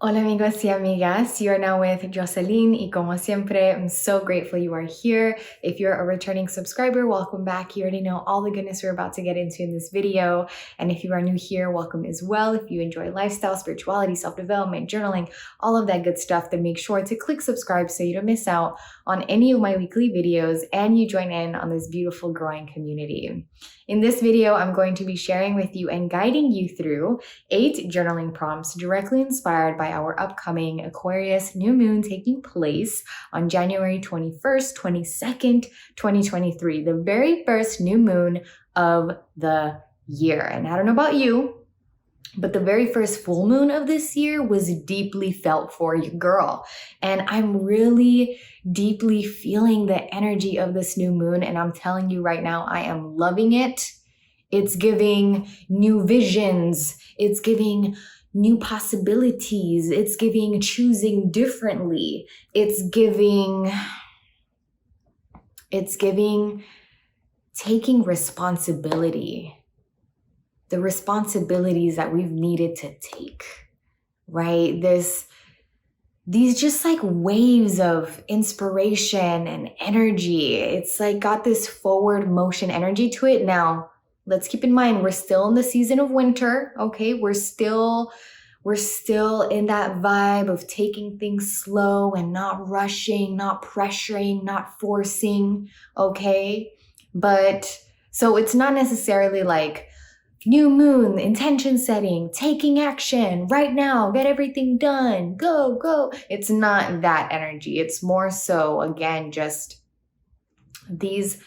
Hola amigos y amigas, you are now with Jocelyn y como siempre, I'm so grateful you are here. If you're a returning subscriber, welcome back. You already know all the goodness we're about to get into in this video. And if you are new here, welcome as well. If you enjoy lifestyle, spirituality, self-development, journaling, all of that good stuff, then make sure to click subscribe so you don't miss out on any of my weekly videos and you join in on this beautiful growing community. In this video, I'm going to be sharing with you and guiding you through 8 journaling prompts directly inspired by our upcoming Aquarius New Moon taking place on January 21st, 22nd, 2023, the very first new moon of the year. And I don't know about you, but the very first full moon of this year was deeply felt for you, girl. And I'm really deeply feeling the energy of this new moon. And I'm telling you right now, I am loving it. It's giving new visions. It's giving new possibilities. It's giving choosing differently. It's giving taking responsibility. The responsibilities that we've needed to take, right? These just like waves of inspiration and energy. It's like got this forward motion energy to it. Now, let's keep in mind, we're still in the season of winter, okay? We're still in that vibe of taking things slow and not rushing, not pressuring, not forcing, okay? But so it's not necessarily like new moon, intention setting, taking action right now, get everything done, go, go. It's not that energy. It's more so, again, just these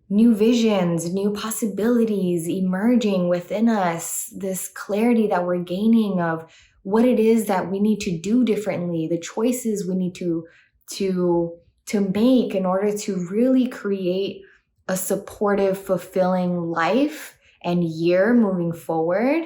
new visions, new possibilities emerging within us, this clarity that we're gaining of what it is that we need to do differently, the choices we need to make in order to really create a supportive, fulfilling life and year moving forward.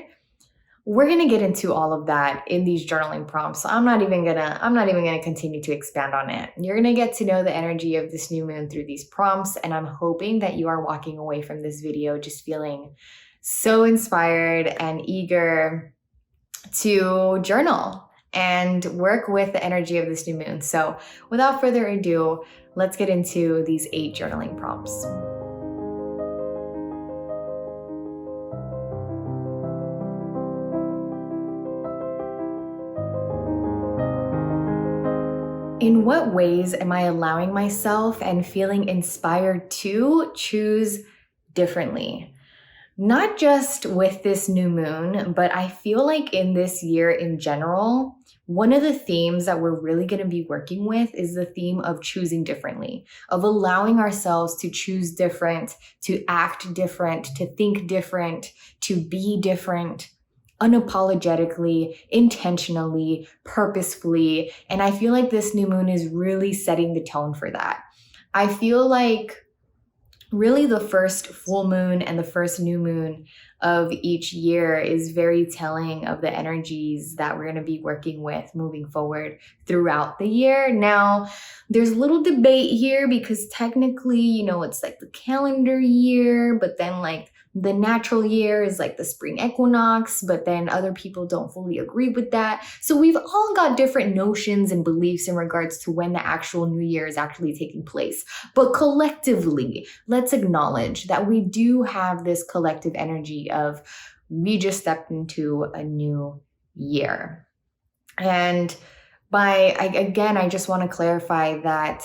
We're going to get into all of that in these journaling prompts. So I'm not even going to continue to expand on it. You're going to get to know the energy of this new moon through these prompts. And I'm hoping that you are walking away from this video just feeling so inspired and eager to journal and work with the energy of this new moon. So without further ado, let's get into these 8 journaling prompts. In what ways am I allowing myself and feeling inspired to choose differently? Not just with this new moon, but I feel like in this year in general, one of the themes that we're really going to be working with is the theme of choosing differently, of allowing ourselves to choose different, to act different, to think different, to be different, unapologetically, intentionally, purposefully. And I feel like this new moon is really setting the tone for that. I feel like really the first full moon and the first new moon of each year is very telling of the energies that we're going to be working with moving forward throughout the year. Now, there's a little debate here because technically, it's like the calendar year, but then like the natural year is like the spring equinox, but then other people don't fully agree with that. So we've all got different notions and beliefs in regards to when the actual new year is actually taking place. But collectively, let's acknowledge that we do have this collective energy of we just stepped into a new year. And I just want to clarify that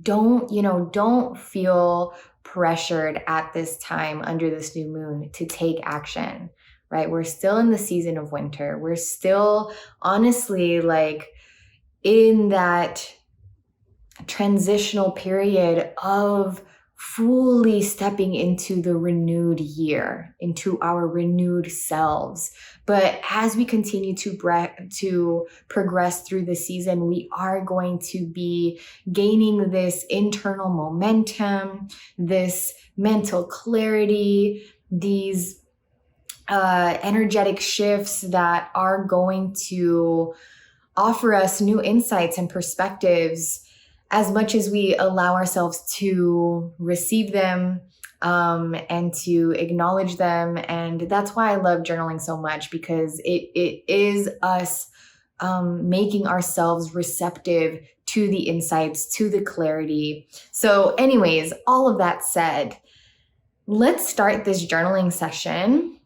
don't feel pressured at this time under this new moon to take action, right? We're still in the season of winter. We're still honestly like in that transitional period of fully stepping into the renewed year, into our renewed selves. But as we continue to progress through the season, we are going to be gaining this internal momentum, this mental clarity, these energetic shifts that are going to offer us new insights and perspectives as much as we allow ourselves to receive them and to acknowledge them. And that's why I love journaling so much, because it is us making ourselves receptive to the insights, to the clarity. So anyways, all of that said, let's start this journaling session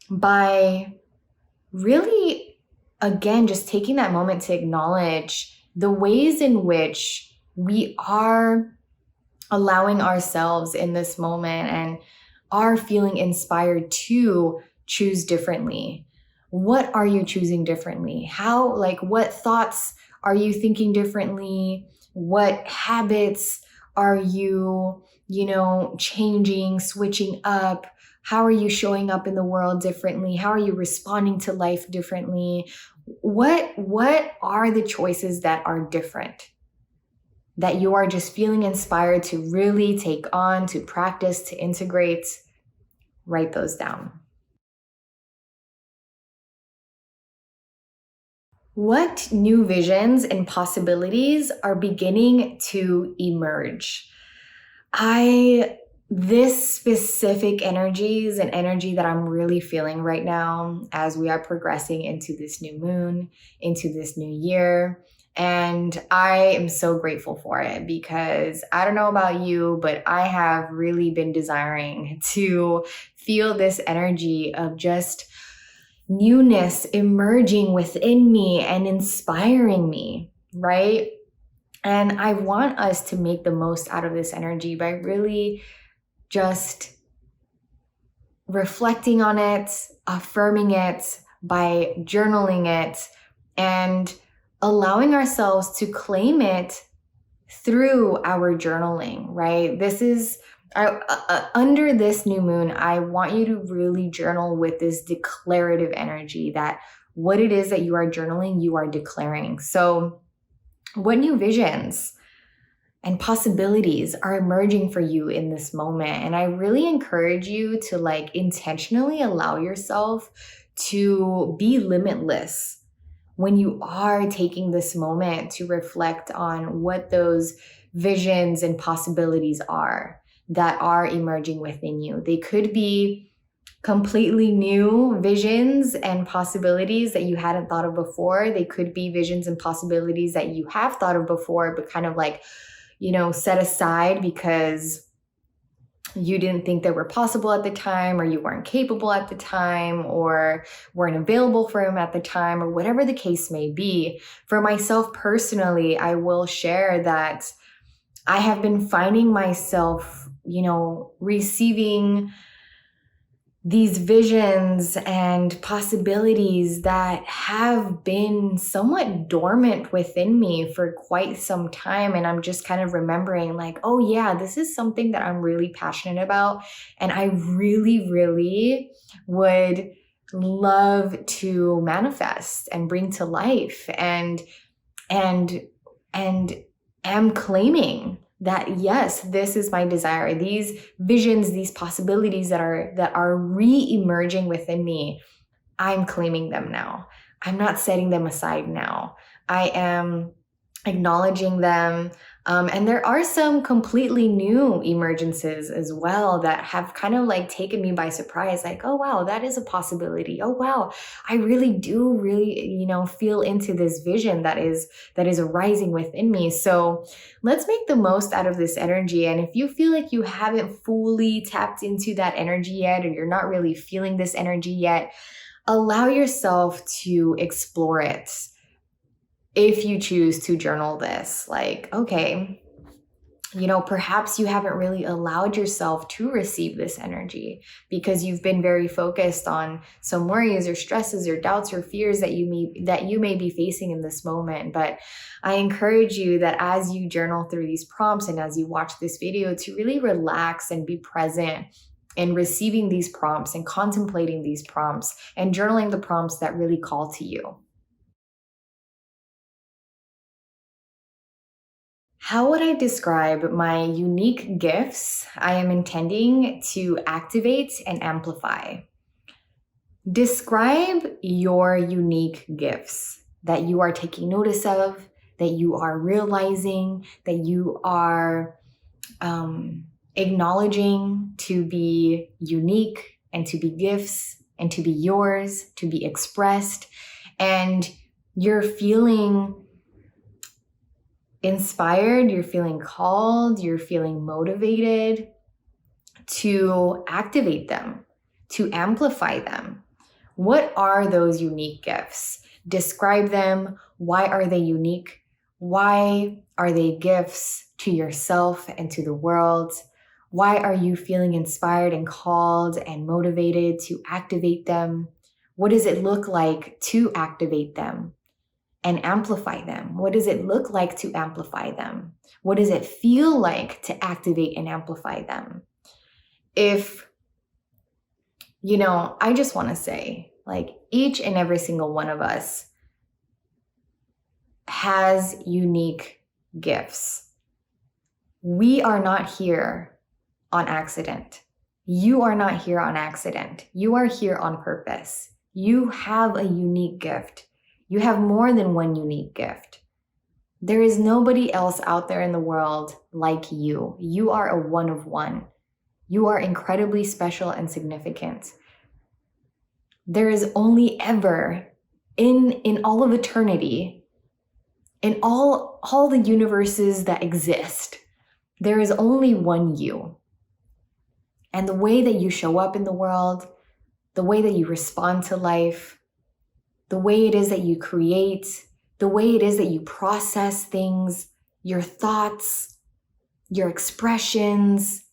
by really, again, just taking that moment to acknowledge the ways in which we are allowing ourselves in this moment and are feeling inspired to choose differently. What are you choosing differently? How, like, what thoughts are you thinking differently? What habits are you, changing, switching up? How are you showing up in the world differently? How are you responding to life differently? What are the choices that are different, that you are just feeling inspired to really take on, to practice, to integrate? Write those down. What new visions and possibilities are beginning to emerge? This specific energy is an energy that I'm really feeling right now as we are progressing into this new moon, into this new year. And I am so grateful for it because I don't know about you, but I have really been desiring to feel this energy of just newness emerging within me and inspiring me, right? And I want us to make the most out of this energy by really just reflecting on it, affirming it, by journaling it, and allowing ourselves to claim it through our journaling, right? This is under this new moon, I want you to really journal with this declarative energy that what it is that you are journaling, you are declaring. So what new visions and possibilities are emerging for you in this moment? And I really encourage you to intentionally allow yourself to be limitless when you are taking this moment to reflect on what those visions and possibilities are that are emerging within you. They could be completely new visions and possibilities that you hadn't thought of before. They could be visions and possibilities that you have thought of before, but kind of set aside because you didn't think they were possible at the time, or you weren't capable at the time, or weren't available for him at the time, or whatever the case may be. For myself personally, I will share that I have been finding myself, receiving these visions and possibilities that have been somewhat dormant within me for quite some time. And I'm just kind of remembering oh yeah, this is something that I'm really passionate about. And I really, really would love to manifest and bring to life and am claiming that yes, this is my desire. These visions, these possibilities that are re-emerging within me, I'm claiming them now. I'm not setting them aside now. I am acknowledging them. And there are some completely new emergences as well that have kind of taken me by surprise. Oh wow, that is a possibility. Oh wow, I really do feel into this vision that is arising within me. So let's make the most out of this energy. And if you feel like you haven't fully tapped into that energy yet, or you're not really feeling this energy yet, allow yourself to explore it. If you choose to journal this, okay, perhaps you haven't really allowed yourself to receive this energy because you've been very focused on some worries or stresses or doubts or fears that you may be facing in this moment. But I encourage you that as you journal through these prompts and as you watch this video, to really relax and be present in receiving these prompts and contemplating these prompts and journaling the prompts that really call to you. How would I describe my unique gifts I am intending to activate and amplify? Describe your unique gifts that you are taking notice of, that you are realizing, that you are acknowledging to be unique and to be gifts and to be yours, to be expressed. And You're feeling inspired, you're feeling called, you're feeling motivated to activate them, to amplify them. What are those unique gifts? Describe them. Why are they unique? Why are they gifts to yourself and to the world? Why are you feeling inspired and called and motivated to activate them? What does it look like to activate them and amplify them? What does it look like to amplify them? What does it feel like to activate and amplify them? I just want to say, like, each and every single one of us has unique gifts. We are not here on accident. You are not here on accident. You are here on purpose. You have a unique gift. You have more than one unique gift. There is nobody else out there in the world like you. You are a one of one. You are incredibly special and significant. There is only ever, in all of eternity, in all the universes that exist, there is only one you. And the way that you show up in the world, the way that you respond to life, the way it is that you create, the way it is that you process things, your thoughts, your expressions,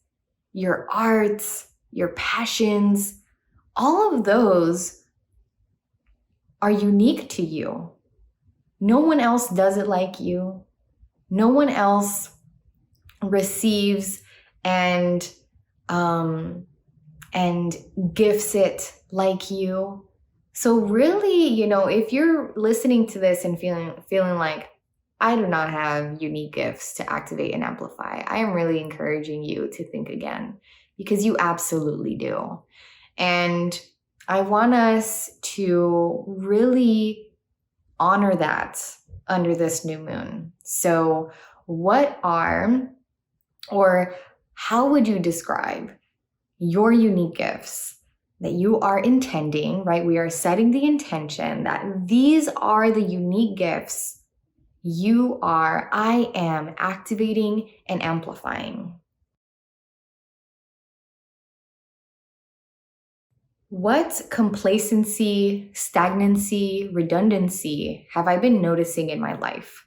your arts, your passions, all of those are unique to you. No one else does it like you. No one else receives and gifts it like you. So really, if you're listening to this and feeling like, I do not have unique gifts to activate and amplify, I am really encouraging you to think again, because you absolutely do. And I want us to really honor that under this new moon. So how would you describe your unique gifts that you are intending, right? We are setting the intention that these are the unique gifts I am activating and amplifying. What complacency, stagnancy, redundancy have I been noticing in my life?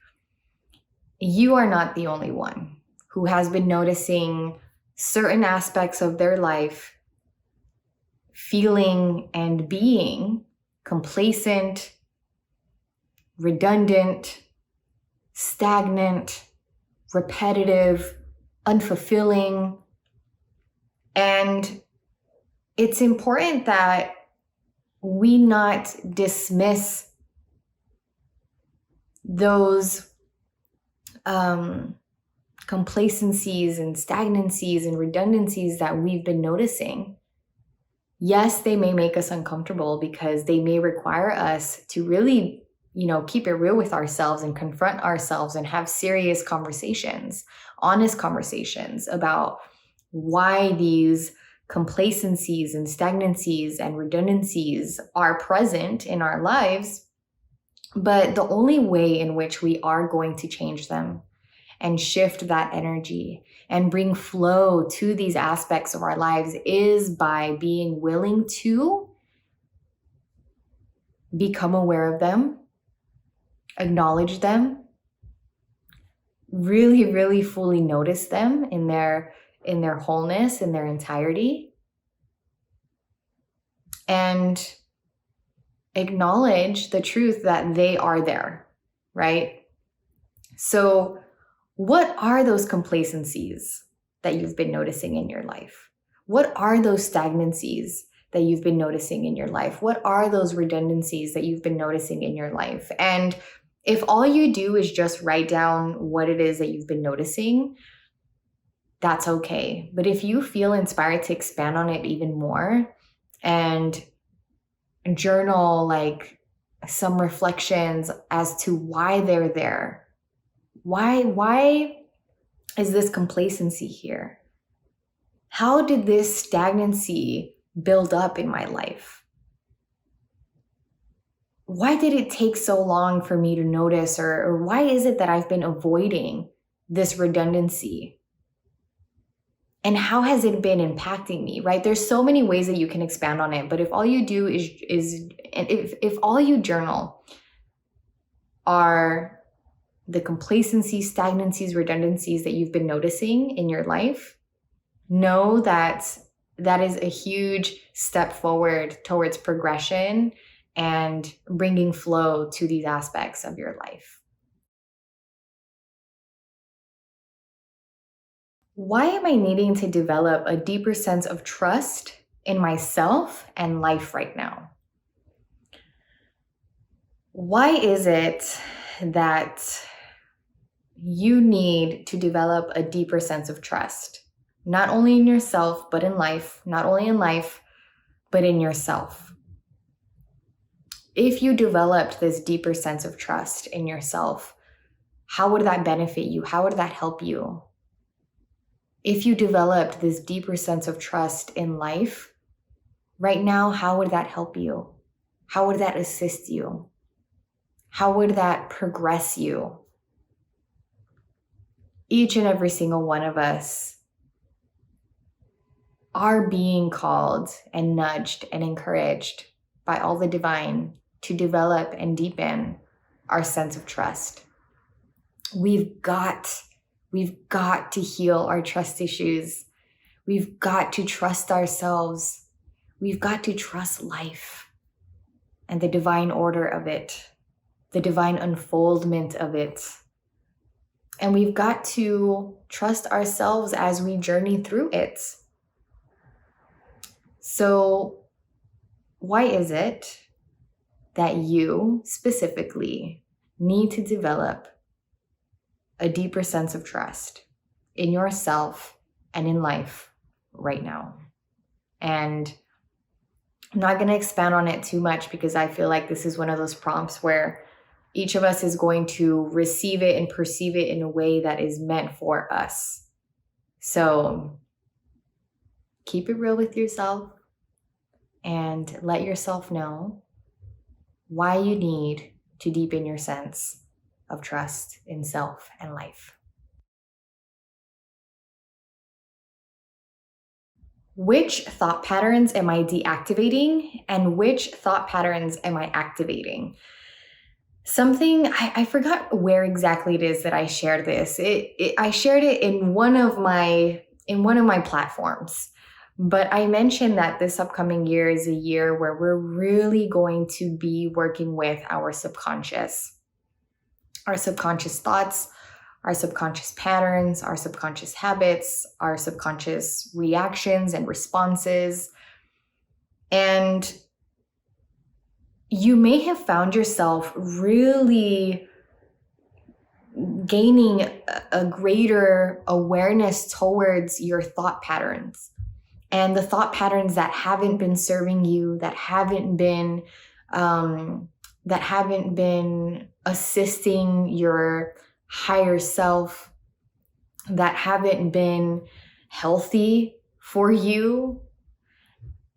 You are not the only one who has been noticing certain aspects of their life feeling and being complacent, redundant, stagnant, repetitive, unfulfilling. And it's important that we not dismiss those complacencies and stagnancies and redundancies that we've been noticing. Yes, they may make us uncomfortable because they may require us to really, keep it real with ourselves and confront ourselves and have serious conversations, honest conversations about why these complacencies and stagnancies and redundancies are present in our lives. But the only way in which we are going to change them and shift that energy and bring flow to these aspects of our lives is by being willing to become aware of them, acknowledge them, really, really fully notice them in their wholeness, in their entirety, and acknowledge the truth that they are there, right? So what are those complacencies that you've been noticing in your life? What are those stagnancies that you've been noticing in your life? What are those redundancies that you've been noticing in your life? And if all you do is just write down what it is that you've been noticing, that's okay. But if you feel inspired to expand on it even more and journal like some reflections as to why they're there, why is this complacency here? How did this stagnancy build up in my life? why did it take so long for me to notice, or why is it that I've been avoiding this redundancy? And how has it been impacting me, right? There's so many ways that you can expand on it, but if all you do is if all you journal are the complacencies, stagnancies, redundancies that you've been noticing in your life, know that that is a huge step forward towards progression and bringing flow to these aspects of your life. Why am I needing to develop a deeper sense of trust in myself and life right now? Why is it that you need to develop a deeper sense of trust, not only in yourself, but in life, not only in life, but in yourself? If you developed this deeper sense of trust in yourself, how would that benefit you? How would that help you? If you developed this deeper sense of trust in life, right now, how would that help you? How would that assist you? How would that progress you? Each and every single one of us are being called and nudged and encouraged by all the divine to develop and deepen our sense of trust. We've got to heal our trust issues. We've got to trust ourselves. We've got to trust life and the divine order of it, the divine unfoldment of it. And we've got to trust ourselves as we journey through it. So, why is it that you specifically need to develop a deeper sense of trust in yourself and in life right now? And I'm not going to expand on it too much because I feel like this is one of those prompts where each of us is going to receive it and perceive it in a way that is meant for us. So keep it real with yourself and let yourself know why you need to deepen your sense of trust in self and life. Which thought patterns am I deactivating and which thought patterns am I activating? Something, I forgot where exactly it is that I shared this. I shared it in one of my platforms, but I mentioned that this upcoming year is a year where we're really going to be working with our subconscious thoughts, our subconscious patterns, our subconscious habits, our subconscious reactions and responses. And you may have found yourself really gaining a greater awareness towards your thought patterns and the thought patterns that haven't been serving you, that haven't been assisting your higher self, that haven't been healthy for you.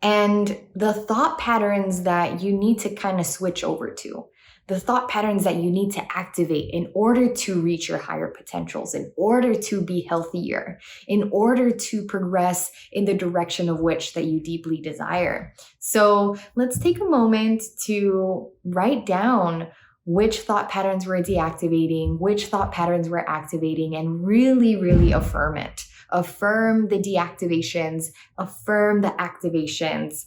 And the thought patterns that you need to kind of switch over to, the thought patterns that you need to activate in order to reach your higher potentials, in order to be healthier, in order to progress in the direction of which that you deeply desire. So let's take a moment to write down which thought patterns we're deactivating, which thought patterns we're activating, and really, really affirm it. Affirm the deactivations, affirm the activations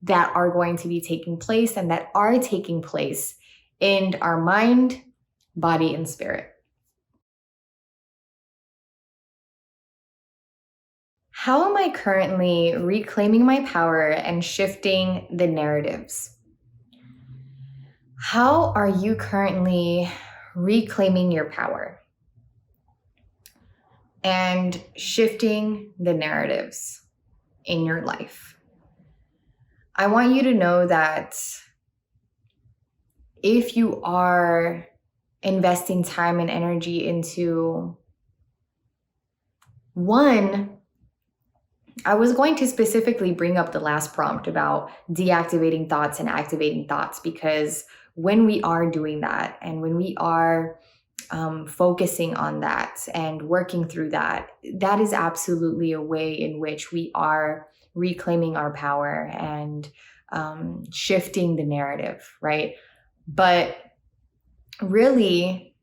that are going to be taking place and that are taking place in our mind, body, and spirit. How am I currently reclaiming my power and shifting the narratives? How are you currently reclaiming your power and shifting the narratives in your life? I want you to know that if you are investing time and energy into one, I was going to specifically bring up the last prompt about deactivating thoughts and activating thoughts because when we are doing that and when we are focusing on that and working through that, that is absolutely a way in which we are reclaiming our power and shifting the narrative, right? But really,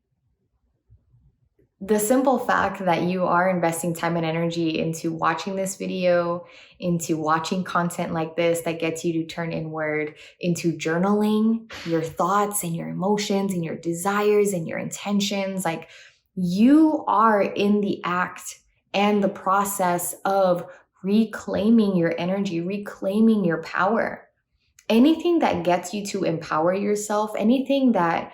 the simple fact that you are investing time and energy into watching this video, into watching content like this that gets you to turn inward, into journaling your thoughts and your emotions and your desires and your intentions, like you are in the act and the process of reclaiming your energy, reclaiming your power. Anything that gets you to empower yourself, anything that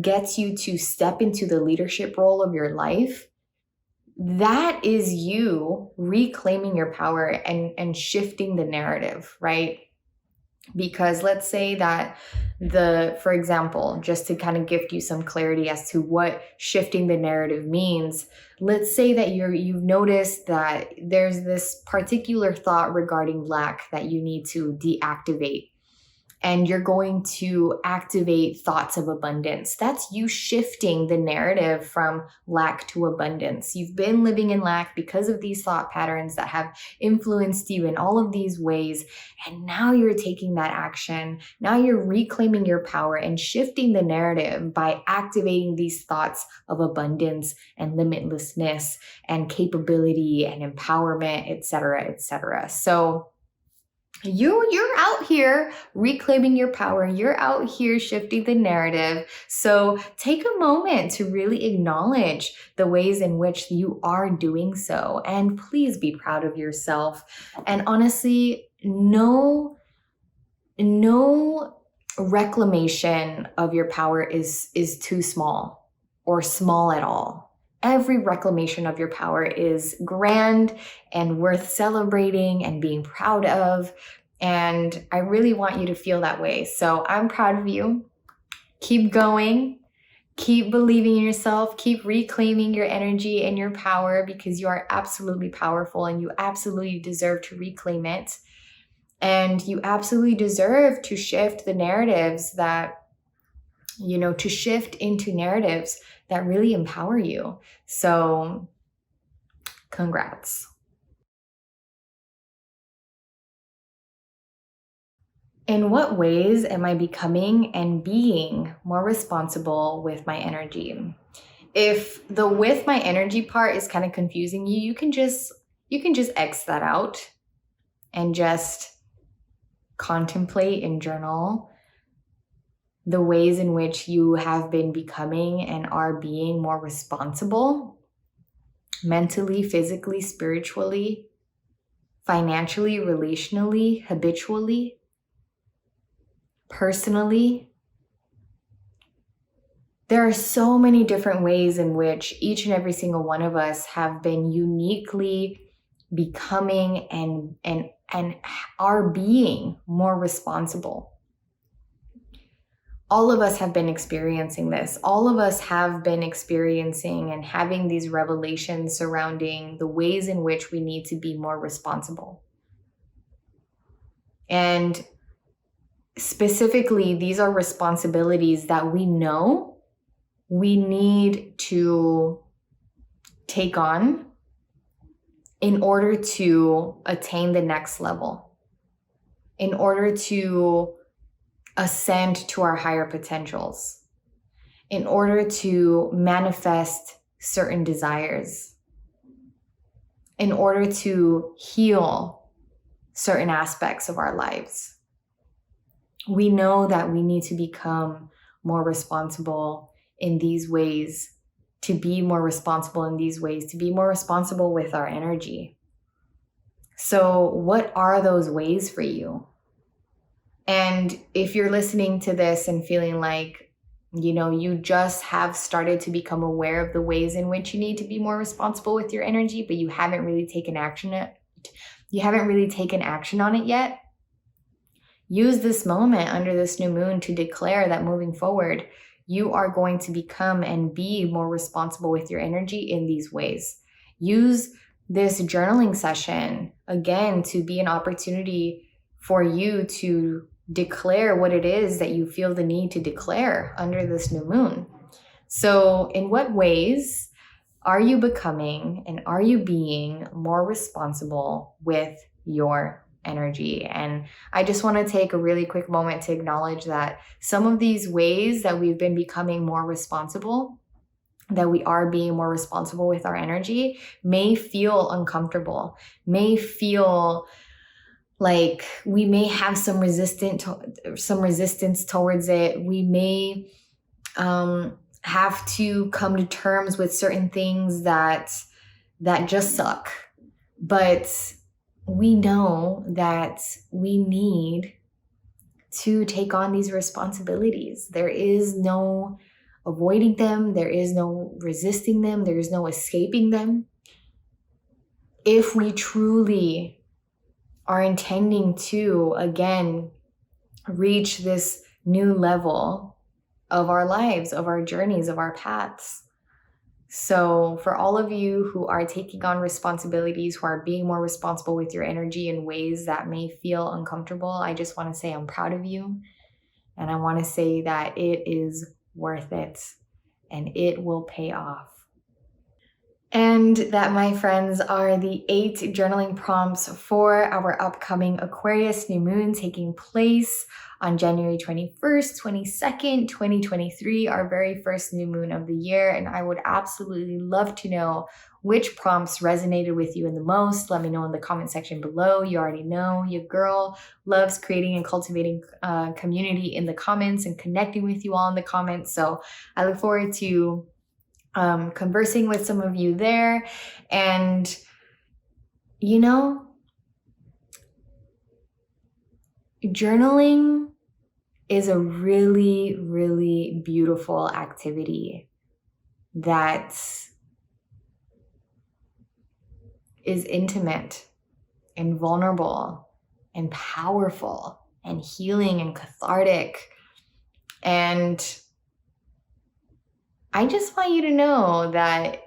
gets you to step into the leadership role of your life, that is you reclaiming your power and shifting the narrative, right? Because let's say that for example, just to kind of gift you some clarity as to what shifting the narrative means, let's say that you've noticed that there's this particular thought regarding lack that you need to deactivate. And you're going to activate thoughts of abundance. That's you shifting the narrative from lack to abundance. You've been living in lack because of these thought patterns that have influenced you in all of these ways. And now you're taking that action. Now you're reclaiming your power and shifting the narrative by activating these thoughts of abundance and limitlessness and capability and empowerment, etc., etc. So you're out here reclaiming your power. You're out here shifting the narrative. So take a moment to really acknowledge the ways in which you are doing so. And please be proud of yourself. And honestly, no reclamation of your power is too small or small at all. Every reclamation of your power is grand and worth celebrating and being proud of. And I really want you to feel that way. So I'm proud of you. Keep going. Keep believing in yourself. Keep reclaiming your energy and your power, because you are absolutely powerful and you absolutely deserve to reclaim it. And you absolutely deserve to shift the narratives to shift into narratives that really empower you. So congrats. In what ways am I becoming and being more responsible with my energy? If the with my energy part is kind of confusing you, you can just X that out and just contemplate and journal the ways in which you have been becoming and are being more responsible mentally, physically, spiritually, financially, relationally, habitually, personally. There are so many different ways in which each and every single one of us have been uniquely becoming and are being more responsible. All of us have been experiencing this. All of us have been experiencing and having these revelations surrounding the ways in which we need to be more responsible. And specifically, these are responsibilities that we know we need to take on in order to attain the next level, in order to ascend to our higher potentials, in order to manifest certain desires, in order to heal certain aspects of our lives. We know that we need to become more responsible in these ways, to be more responsible in these ways, to be more responsible with our energy. So what are those ways for you? And if you're listening to this and feeling like, you just have started to become aware of the ways in which you need to be more responsible with your energy, but you haven't really taken action on it yet, use this moment under this new moon to declare that moving forward, you are going to become and be more responsible with your energy in these ways. Use this journaling session, again, to be an opportunity for you to declare what it is that you feel the need to declare under this new moon. So, in what ways are you becoming and are you being more responsible with your energy? And I just want to take a really quick moment to acknowledge that some of these ways that we've been becoming more responsible, that we are being more responsible with our energy, may feel uncomfortable, may feel like we may have some resistance towards it. We may have to come to terms with certain things that just suck. But we know that we need to take on these responsibilities. There is no avoiding them. There is no resisting them. There is no escaping them. If we truly are intending to, again, reach this new level of our lives, of our journeys, of our paths. So for all of you who are taking on responsibilities, who are being more responsible with your energy in ways that may feel uncomfortable, I just want to say I'm proud of you. And I want to say that it is worth it and it will pay off. And that, my friends, are the 8 journaling prompts for our upcoming Aquarius New Moon taking place on January 21st, 22nd, 2023, our very first new moon of the year. And I would absolutely love to know which prompts resonated with you the most. Let me know in the comment section below. You already know your girl loves creating and cultivating community in the comments and connecting with you all in the comments. So I look forward to conversing with some of you there. And, you know, journaling is a really, really beautiful activity that is intimate and vulnerable and powerful and healing and cathartic. And I just want you to know that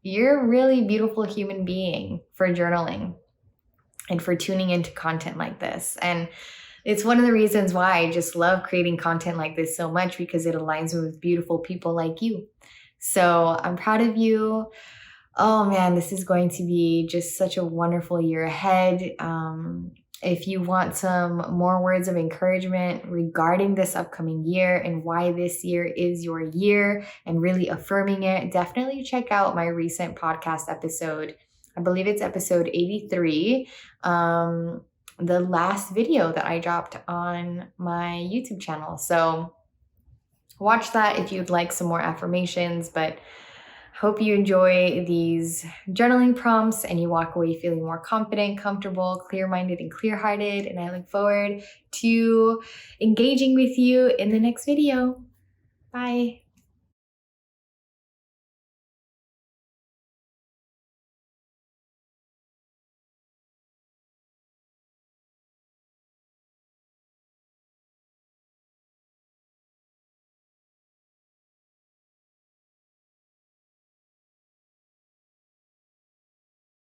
you're a really beautiful human being for journaling and for tuning into content like this. And it's one of the reasons why I just love creating content like this so much, because it aligns with beautiful people like you. So I'm proud of you. Oh man, this is going to be just such a wonderful year ahead. If you want some more words of encouragement regarding this upcoming year and why this year is your year and really affirming it, definitely check out my recent podcast episode. I believe it's episode 83, the last video that I dropped on my YouTube channel. So watch that if you'd like some more affirmations, but hope you enjoy these journaling prompts and you walk away feeling more confident, comfortable, clear-minded, and clear-hearted. And I look forward to engaging with you in the next video. Bye.